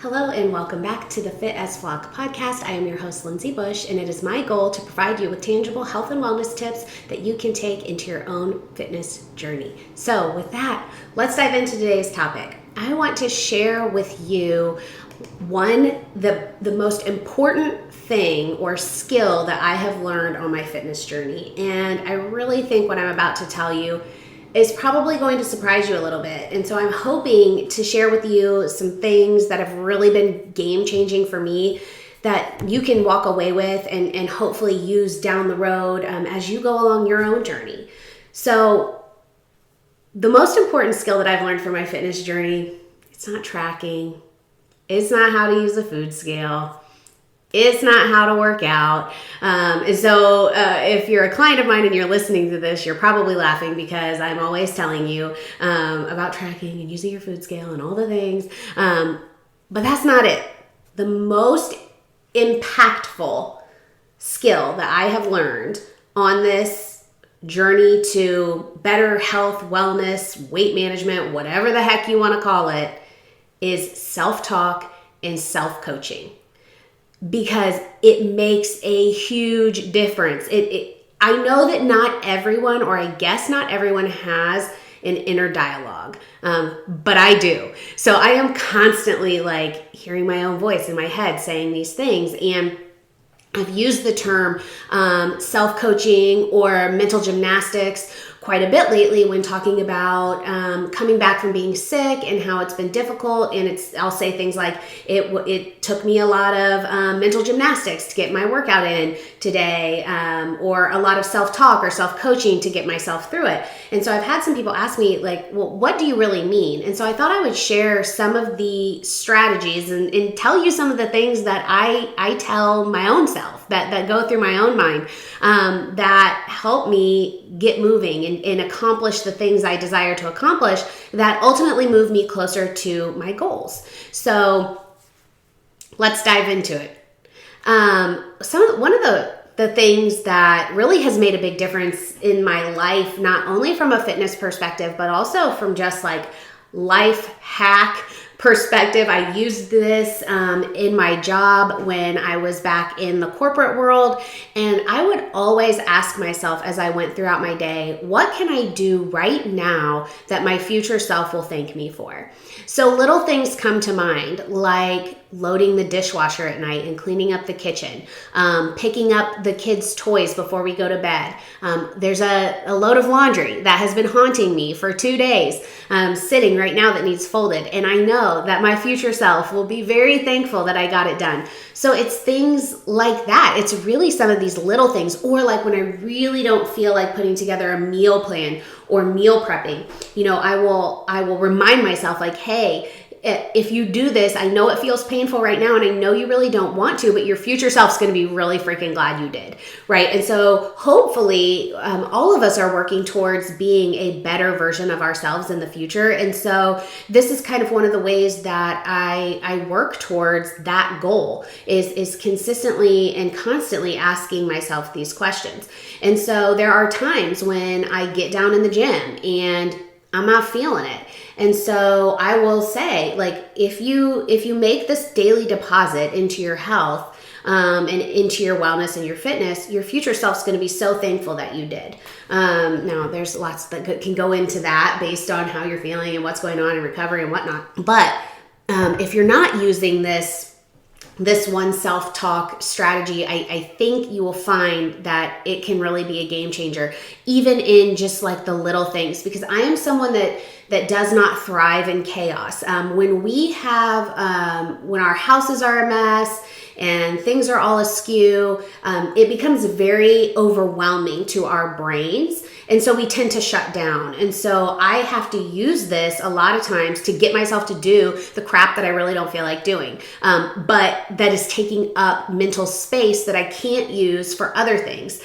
Hello and welcome back to the Fit as Flock podcast. I am your host, Lindsey Bush, and it is my goal to provide you with tangible health and wellness tips that you can take into your own fitness journey. So with that, let's dive into today's topic. I want to share with you the most important thing or skill that I have learned on my fitness journey. And I really think what I'm about to tell you is probably going to surprise you a little bit. And so I'm hoping to share with you some things that have really been game changing for me that you can walk away with and hopefully use down the road as you go along your own journey. So the most important skill that I've learned for my fitness journey, it's not tracking. It's not how to use a food scale. It's not how to work out. And so if you're a client of mine and you're listening to this, you're probably laughing because I'm always telling you about tracking and using your food scale and all the things. But that's not it. The most impactful skill that I have learned on this journey to better health, wellness, weight management, whatever the heck you want to call it, is self-talk and self-coaching. Because it makes a huge difference. I know that not everyone, or I guess not everyone, has an inner dialogue, but I do. So I am constantly hearing my own voice in my head saying these things. And I've used the term self-coaching or mental gymnastics quite a bit lately when talking about coming back from being sick and how it's been difficult. And I'll say things like, it took me a lot of mental gymnastics to get my workout in today, or a lot of self-talk or self-coaching to get myself through it. And so I've had some people ask me well, what do you really mean? And so I thought I would share some of the strategies and tell you some of the things that I tell my own self that go through my own mind that help me get moving and accomplish the things I desire to accomplish that ultimately move me closer to my goals. So let's dive into it. One of the things that really has made a big difference in my life, not only from a fitness perspective, but also from just life hack perspective. I used this in my job when I was back in the corporate world, and I would always ask myself as I went throughout my day, what can I do right now that my future self will thank me for? So little things come to mind, like loading the dishwasher at night and cleaning up the kitchen, picking up the kids' toys before we go to bed. There's a load of laundry that has been haunting me for 2 days, sitting right now that needs folded. And I know that my future self will be very thankful that I got it done. So it's things like that. It's really some of these little things, or when I really don't feel like putting together a meal plan or meal prepping, I will remind myself hey, if you do this, I know it feels painful right now and I know you really don't want to, but your future self's going to be really freaking glad you did, right? And so hopefully all of us are working towards being a better version of ourselves in the future. And so this is kind of one of the ways that I work towards that goal is consistently and constantly asking myself these questions. And so there are times when I get down in the gym and I'm not feeling it. And so I will say, if you make this daily deposit into your health and into your wellness and your fitness, your future self's going to be so thankful that you did. Now, there's lots that can go into that based on how you're feeling and what's going on in recovery and whatnot. But if you're not using this one self-talk strategy, I think you will find that it can really be a game changer, even in just the little things, because I am someone that does not thrive in chaos. When our houses are a mess and things are all askew, it becomes very overwhelming to our brains. And so we tend to shut down. And so I have to use this a lot of times to get myself to do the crap that I really don't feel like doing. But that is taking up mental space that I can't use for other things.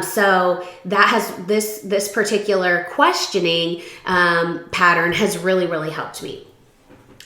So that has this particular questioning pattern has really, really helped me.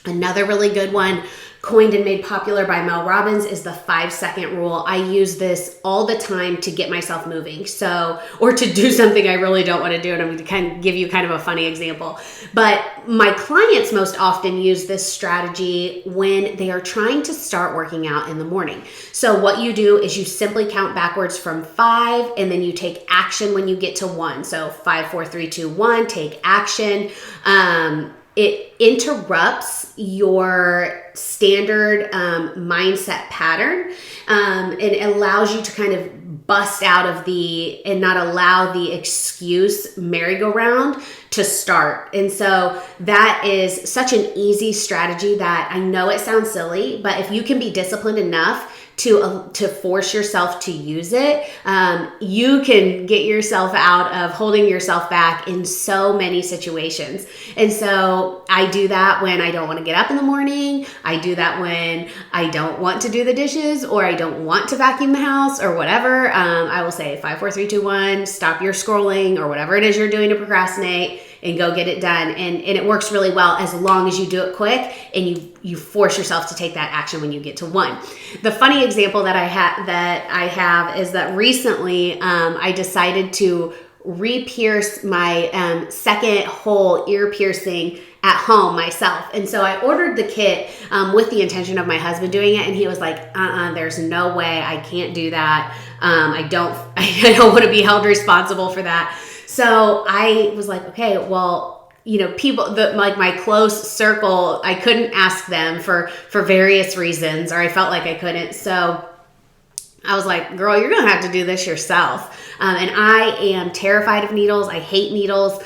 Another really good one, coined and made popular by Mel Robbins is the 5-second rule. I use this all the time to get myself moving. So, or to do something I really don't want to do. And I'm going to kind of give you kind of a funny example. But my clients most often use this strategy when they are trying to start working out in the morning. So what you do is you simply count backwards from 5, and then you take action when you get to 1. So 5, 4, 3, 2, 1, take action. It interrupts your standard mindset pattern. It allows you to kind of bust out of and not allow the excuse merry-go-round to start. And so that is such an easy strategy that I know it sounds silly, but if you can be disciplined enough to force yourself to use it, you can get yourself out of holding yourself back in so many situations. And so I do that when I don't want to get up in the morning. I do that when I don't want to do the dishes, or I don't want to vacuum the house, or whatever. I will say 5, 4, 3, 2, 1, stop your scrolling or whatever it is you're doing to procrastinate, and go get it done. And it works really well as long as you do it quick and you force yourself to take that action when you get to 1. The funny example that I have is that recently I decided to re-pierce my second hole ear piercing at home myself. And so I ordered the kit with the intention of my husband doing it, and he was like, there's no way, I can't do that. I don't want to be held responsible for that. So I was like, okay, well, people like my close circle, I couldn't ask them for various reasons, or I felt like I couldn't. So I was like, girl, you're going to have to do this yourself. And I am terrified of needles. I hate needles.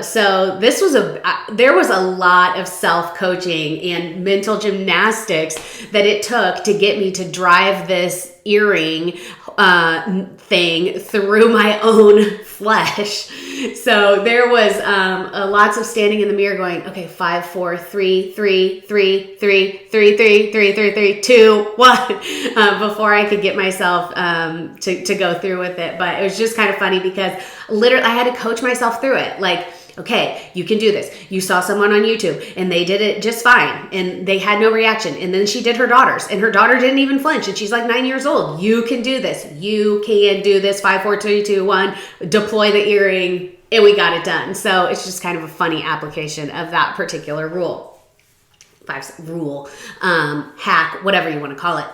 So there was a lot of self-coaching and mental gymnastics that it took to get me to drive this earring thing through my own flesh. So there was lots of standing in the mirror going, okay, 5, 4, 3, 3, 3, 3, 3, 3, 3, 3, 3, 2, 1, before I could get myself to go through with it. But it was just kind of funny because literally I had to coach myself through it. Like, okay, you can do this. You saw someone on YouTube and they did it just fine and they had no reaction. And then she did her daughter's and her daughter didn't even flinch and she's like 9 years old. You can do this. You can do this. 5, 4, 3, 2, 1, deploy the earring, and we got it done. So it's just kind of a funny application of that particular hack, whatever you want to call it.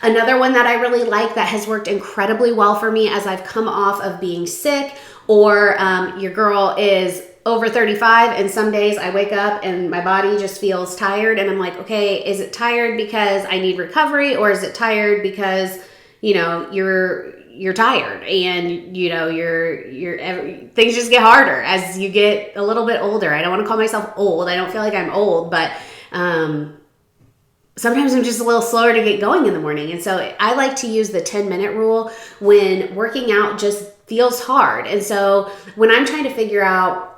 Another one that I really like that has worked incredibly well for me as I've come off of being sick, or your girl is over 35 and some days I wake up and my body just feels tired and I'm like, okay, is it tired because I need recovery, or is it tired because you're tired and things just get harder as you get a little bit older. I don't want to call myself old. I don't feel like I'm old, but sometimes I'm just a little slower to get going in the morning. And so I like to use the 10-minute rule when working out just feels hard. And so when I'm trying to figure out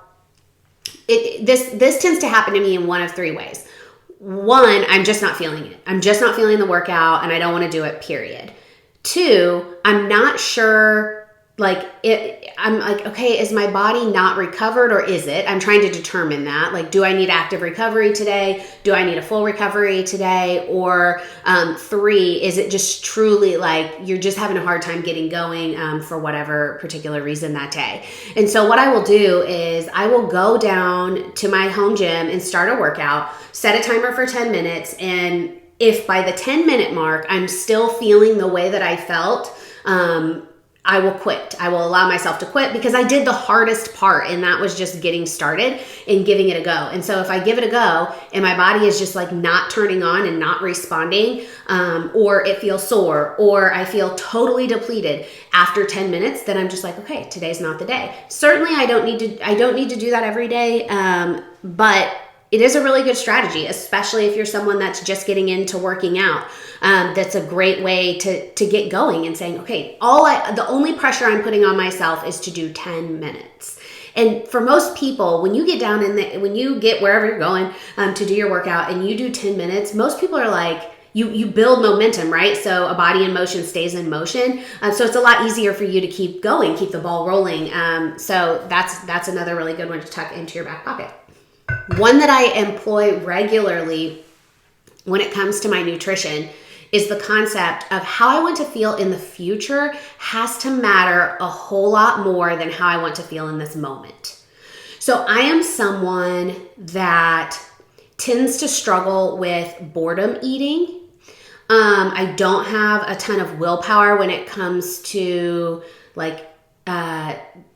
this tends to happen to me in one of 3 ways. 1, I'm just not feeling it. I'm just not feeling the workout and I don't want to do it, period. 2, I'm not sure, I'm like, okay, is my body not recovered or is it? I'm trying to determine that. Like, do I need active recovery today? Do I need a full recovery today? Or 3, is it just truly like you're just having a hard time getting going for whatever particular reason that day? And so what I will do is I will go down to my home gym and start a workout, set a timer for 10 minutes. And if by the 10-minute mark, I'm still feeling the way that I felt, I will quit. I will allow myself to quit because I did the hardest part, and that was just getting started and giving it a go. And so if I give it a go and my body is just like not turning on and not responding, or it feels sore, or I feel totally depleted after 10 minutes, then I'm just like, okay, today's not the day. Certainly I don't need to do that every day. But it is a really good strategy, especially if you're someone that's just getting into working out. That's a great way to get going and saying, okay, the only pressure I'm putting on myself is to do 10 minutes. And for most people, when you get down when you get wherever you're going to do your workout and you do 10 minutes, most people are like, you build momentum, right? So a body in motion stays in motion. So it's a lot easier for you to keep going, keep the ball rolling. So that's another really good one to tuck into your back pocket. One that I employ regularly when it comes to my nutrition is the concept of how I want to feel in the future has to matter a whole lot more than how I want to feel in this moment. So I am someone that tends to struggle with boredom eating. I don't have a ton of willpower when it comes to like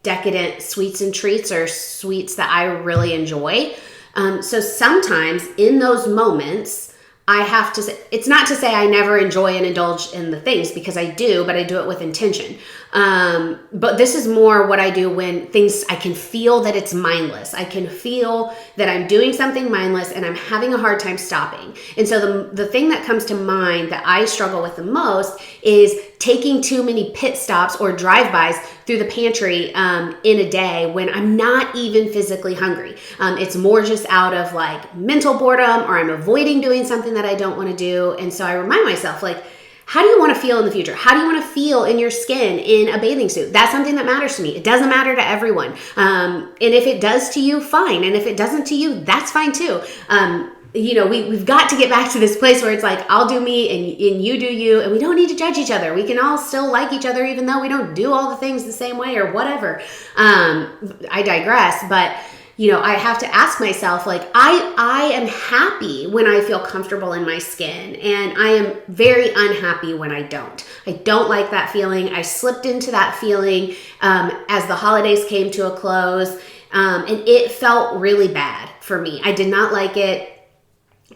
decadent sweets and treats or sweets that I really enjoy. So sometimes in those moments, I have to say, it's not to say I never enjoy and indulge in the things, because I do, but I do it with intention. But this is more what I do when things, I can feel that it's mindless. I can feel that I'm doing something mindless and I'm having a hard time stopping. And so the thing that comes to mind that I struggle with the most is taking too many pit stops or drive-bys through the pantry in a day when I'm not even physically hungry. It's more just out of like mental boredom, or I'm avoiding doing something that I don't want to do. And so I remind myself, like, how do you want to feel in the future? How do you want to feel in your skin in a bathing suit? That's something that matters to me. It doesn't matter to everyone. And if it does to you, fine. And if it doesn't to you, that's fine too. We've got to get back to this place where it's like, I'll do me and you do you, and we don't need to judge each other. We can all still like each other, even though we don't do all the things the same way or whatever. I digress, but I have to ask myself, like, I am happy when I feel comfortable in my skin, and I am very unhappy when I don't. I don't like that feeling. I slipped into that feeling as the holidays came to a close, and it felt really bad for me. I did not like it.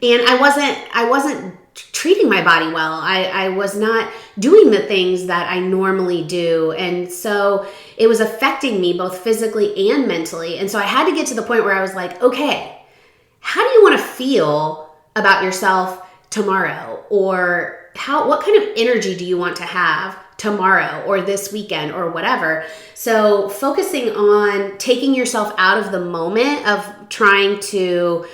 And I wasn't treating my body well. I was not doing the things that I normally do. And so it was affecting me both physically and mentally. And so I had to get to the point where I was like, okay, how do you want to feel about yourself tomorrow? Or what kind of energy do you want to have tomorrow or this weekend or whatever? So focusing on taking yourself out of the moment of trying to,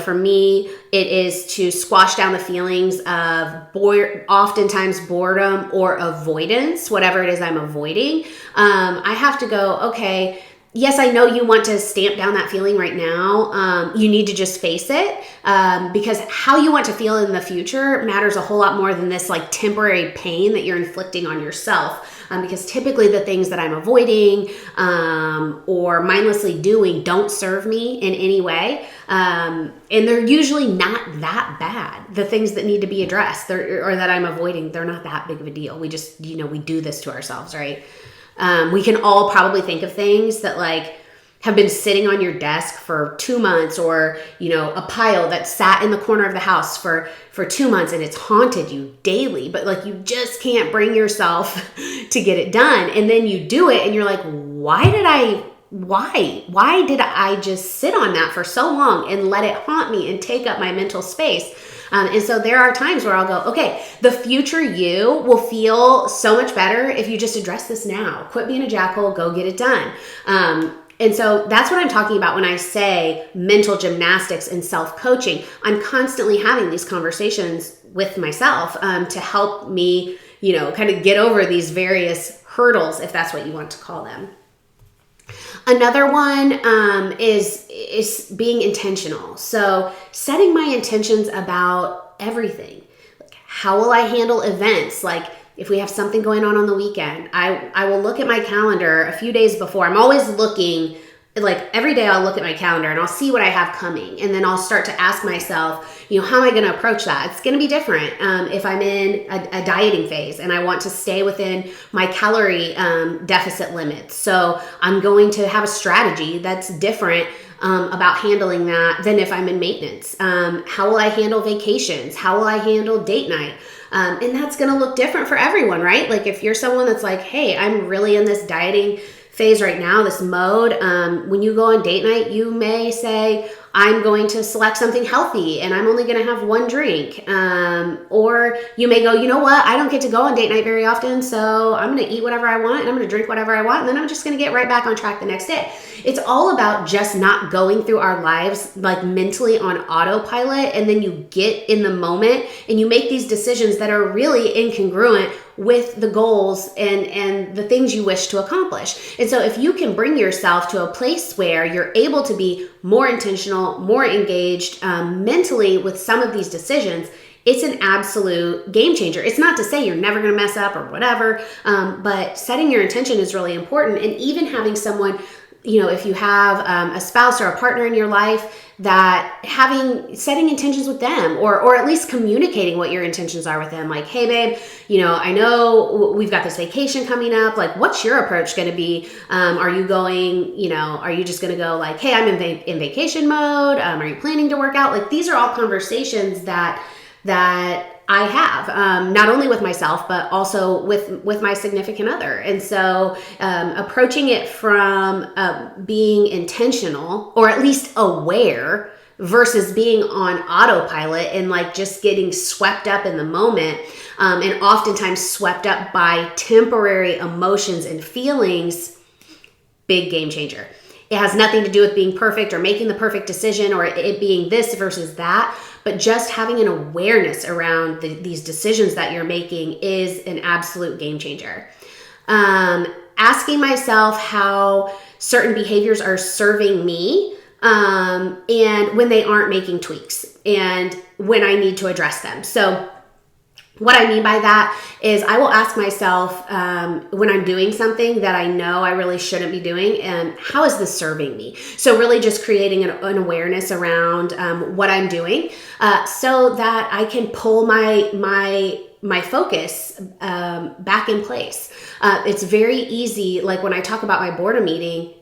for me, it is to squash down the feelings of oftentimes boredom or avoidance, whatever it is I'm avoiding. I have to go, okay, yes, I know you want to stamp down that feeling right now. You need to just face it, because how you want to feel in the future matters a whole lot more than this like temporary pain that you're inflicting on yourself. Because typically the things that I'm avoiding or mindlessly doing don't serve me in any way. And they're usually not that bad. The things that need to be addressed or that I'm avoiding, they're not that big of a deal. We just, we do this to ourselves, right? We can all probably think of things that like have been sitting on your desk for 2 months, or, a pile that sat in the corner of the house for 2 months and it's haunted you daily, but like you just can't bring yourself to get it done. And then you do it and you're like, why did I just sit on that for so long and let it haunt me and take up my mental space? And so there are times where I'll go, okay, the future you will feel so much better if you just address this now. Quit being a jackhole, go get it done. And so that's what I'm talking about when I say mental gymnastics and self-coaching. I'm constantly having these conversations with myself to help me, kind of get over these various hurdles, if that's what you want to call them. Another one is being intentional. So setting my intentions about everything. Like, how will I handle events? Like, if we have something going on the weekend, I will look at my calendar a few days before. I'm always looking, like every day I'll look at my calendar and I'll see what I have coming. And then I'll start to ask myself, how am I going to approach that? It's going to be different if I'm in a dieting phase and I want to stay within my calorie deficit limits. So I'm going to have a strategy that's different about handling that than if I'm in maintenance. How will I handle vacations? How will I handle date night? And that's going to look different for everyone, right? Like if you're someone that's like, hey, I'm really in this dieting phase right now, this mode, when you go on date night, you may say, I'm going to select something healthy and I'm only going to have one drink. Or you may go, you know what? I don't get to go on date night very often, so I'm going to eat whatever I want and I'm going to drink whatever I want, and then I'm just going to get right back on track the next day. It's all about just not going through our lives like mentally on autopilot, and then you get in the moment and you make these decisions that are really incongruent with the goals and the things you wish to accomplish. And so if you can bring yourself to a place where you're able to be more intentional, intentional, more engaged mentally with some of these decisions, it's an absolute game changer. It's not to say you're never going to mess up or whatever, but setting your intention is really important. And even having someone, if you have a spouse or a partner in your life, that setting intentions with them, or at least communicating what your intentions are with them. Like, hey babe, I know we've got this vacation coming up. Like, what's your approach going to be? Are you just going to go like, hey, I'm in vacation mode? Are you planning to work out? Like, these are all conversations that I have, not only with myself, but also with my significant other. And so approaching it from being intentional, or at least aware, versus being on autopilot and like just getting swept up in the moment, and oftentimes swept up by temporary emotions and feelings, big game changer. It has nothing to do with being perfect or making the perfect decision or it being this versus that, but just having an awareness around these decisions that you're making is an absolute game changer. Asking myself how certain behaviors are serving me, and when they aren't making tweaks, and when I need to address them. So what I mean by that is I will ask myself when I'm doing something that I know I really shouldn't be doing, and how is this serving me? So really just creating an awareness around what I'm doing so that I can pull my focus back in place. It's very easy, like when I talk about my boredom eating,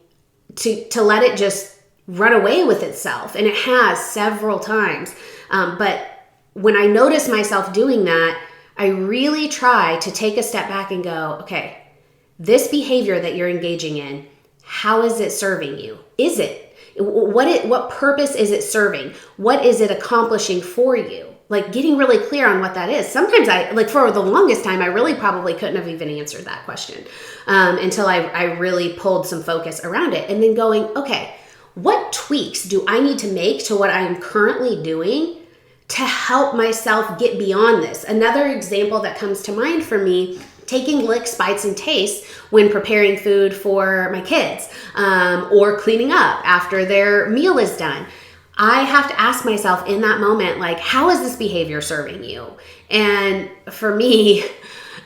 to let it just run away with itself. And it has several times. But when I notice myself doing that, I really try to take a step back and go, okay, this behavior that you're engaging in, how is it serving you? What purpose is it serving? What is it accomplishing for you? Like getting really clear on what that is. Sometimes for the longest time, I really probably couldn't have even answered that question until I really pulled some focus around it. And then going, okay, what tweaks do I need to make to what I'm currently doing to help myself get beyond this? Another example that comes to mind for me, taking licks, bites, and tastes when preparing food for my kids, or cleaning up after their meal is done. I have to ask myself in that moment, like, how is this behavior serving you? And for me,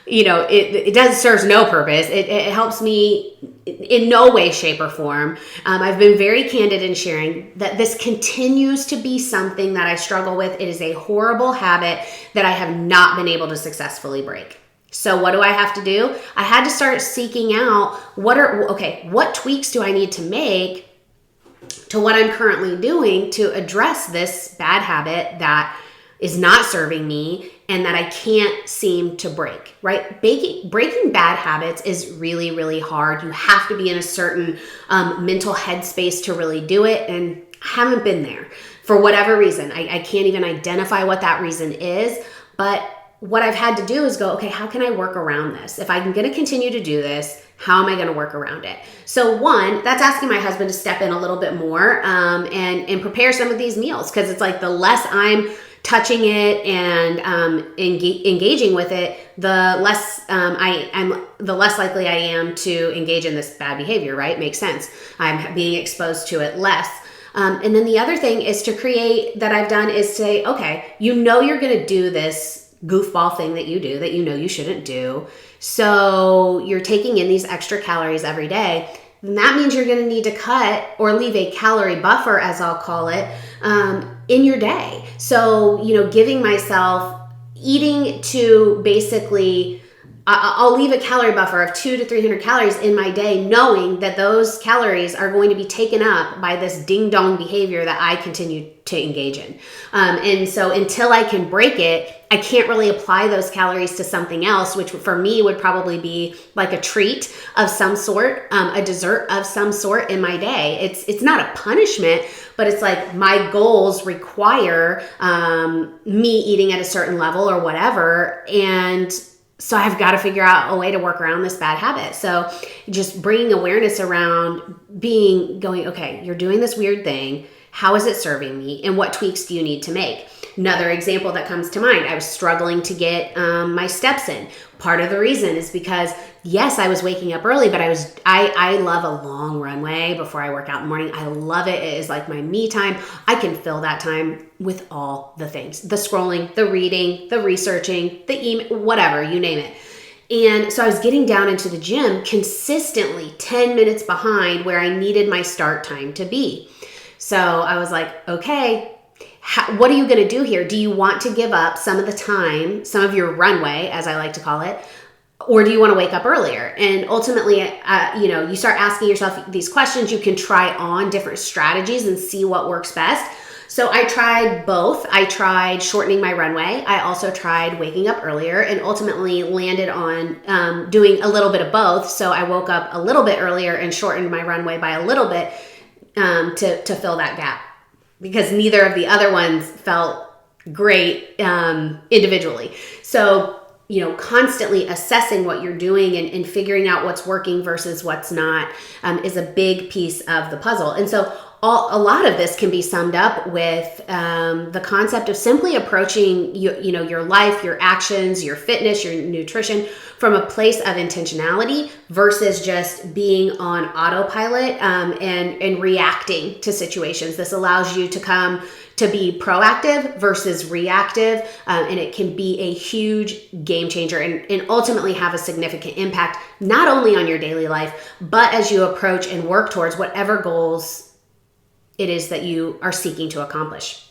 it serves no purpose. It helps me in no way, shape, or form. I've been very candid in sharing that this continues to be something that I struggle with. It is a horrible habit that I have not been able to successfully break. So what do I have to do? I had to start seeking out what tweaks do I need to make to what I'm currently doing to address this bad habit that is not serving me and that I can't seem to break, right? Breaking bad habits is really, really hard. You have to be in a certain mental headspace to really do it. And I haven't been there for whatever reason. I can't even identify what that reason is. But what I've had to do is go, okay, how can I work around this? If I'm going to continue to do this, how am I going to work around it? So one, that's asking my husband to step in a little bit more and prepare some of these meals. Because it's like the less I'm touching it and engaging with it, the less the less likely I am to engage in this bad behavior, right? Makes sense. I'm being exposed to it less. And then the other thing is that I've done is say, okay, you're going to do this goofball thing that you do that you shouldn't do. So you're taking in these extra calories every day. And that means you're going to need to cut or leave a calorie buffer, as I'll call it, in your day. So, giving myself eating to basically, I'll leave a calorie buffer of 200 to 300 calories in my day, knowing that those calories are going to be taken up by this ding dong behavior that I continue to engage in. And so until I can break it, I can't really apply those calories to something else, which for me would probably be like a treat of some sort, a dessert of some sort in my day. It's not a punishment, but it's like my goals require me eating at a certain level or whatever. And so I've got to figure out a way to work around this bad habit. So just bringing awareness around going, okay, you're doing this weird thing. How is it serving me? And what tweaks do you need to make? Another example that comes to mind, I was struggling to get my steps in. Part of the reason is because, yes, I was waking up early, but I love a long runway before I work out in the morning. I love it. It is like my me time. I can fill that time with all the things, the scrolling, the reading, the researching, the email, whatever, you name it. And so I was getting down into the gym consistently 10 minutes behind where I needed my start time to be. So I was like, okay, what are you going to do here? Do you want to give up some of the time, some of your runway, as I like to call it, or do you want to wake up earlier? And ultimately, you start asking yourself these questions. You can try on different strategies and see what works best. So I tried both. I tried shortening my runway. I also tried waking up earlier, and ultimately landed on doing a little bit of both. So I woke up a little bit earlier and shortened my runway by a little bit to fill that gap, because neither of the other ones felt great individually. So, constantly assessing what you're doing and figuring out what's working versus what's not is a big piece of the puzzle. And so a lot of this can be summed up with the concept of simply approaching your life, your actions, your fitness, your nutrition from a place of intentionality versus just being on autopilot and reacting to situations. This allows you to come to be proactive versus reactive, and it can be a huge game changer and ultimately have a significant impact, not only on your daily life, but as you approach and work towards whatever goals it is that you are seeking to accomplish.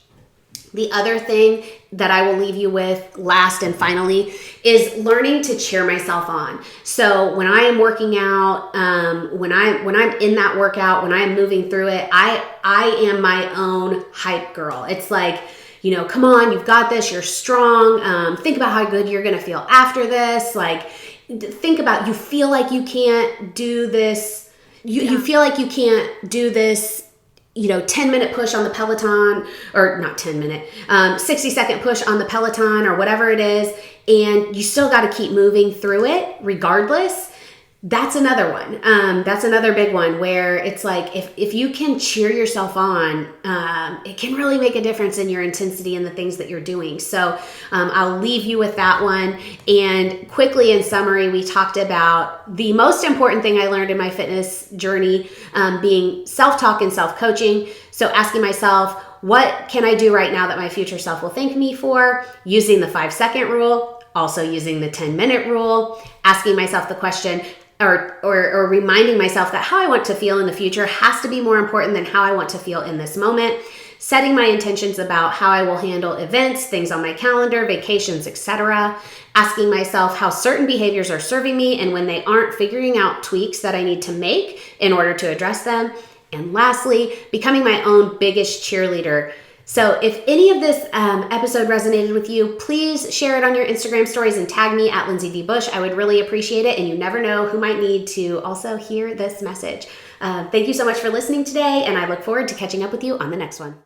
The other thing that I will leave you with last and finally is learning to cheer myself on. So when I am working out, when I'm in that workout, when I'm moving through it, I am my own hype girl. It's like, come on, you've got this, you're strong. Think about how good you're going to feel after this. Like, think about, you feel like you can't do this. You feel like you can't do this 10-minute push on the Peloton, or not 10-minute, 60-second push on the Peloton or whatever it is, and you still got to keep moving through it regardless. That's another one. That's another big one where it's like, if you can cheer yourself on, it can really make a difference in your intensity and the things that you're doing. So I'll leave you with that one. And quickly, in summary, we talked about the most important thing I learned in my fitness journey being self-talk and self-coaching. So asking myself, what can I do right now that my future self will thank me for? Using the 5-second rule, also using the 10-minute rule, asking myself the question, or reminding myself that how I want to feel in the future has to be more important than how I want to feel in this moment. Setting my intentions about how I will handle events, things on my calendar, vacations, etc. Asking myself how certain behaviors are serving me, and when they aren't, figuring out tweaks that I need to make in order to address them. And lastly, becoming my own biggest cheerleader. So if any of this episode resonated with you, please share it on your Instagram stories and tag me at Lindsey Bush. I would really appreciate it. And you never know who might need to also hear this message. Thank you so much for listening today. And I look forward to catching up with you on the next one.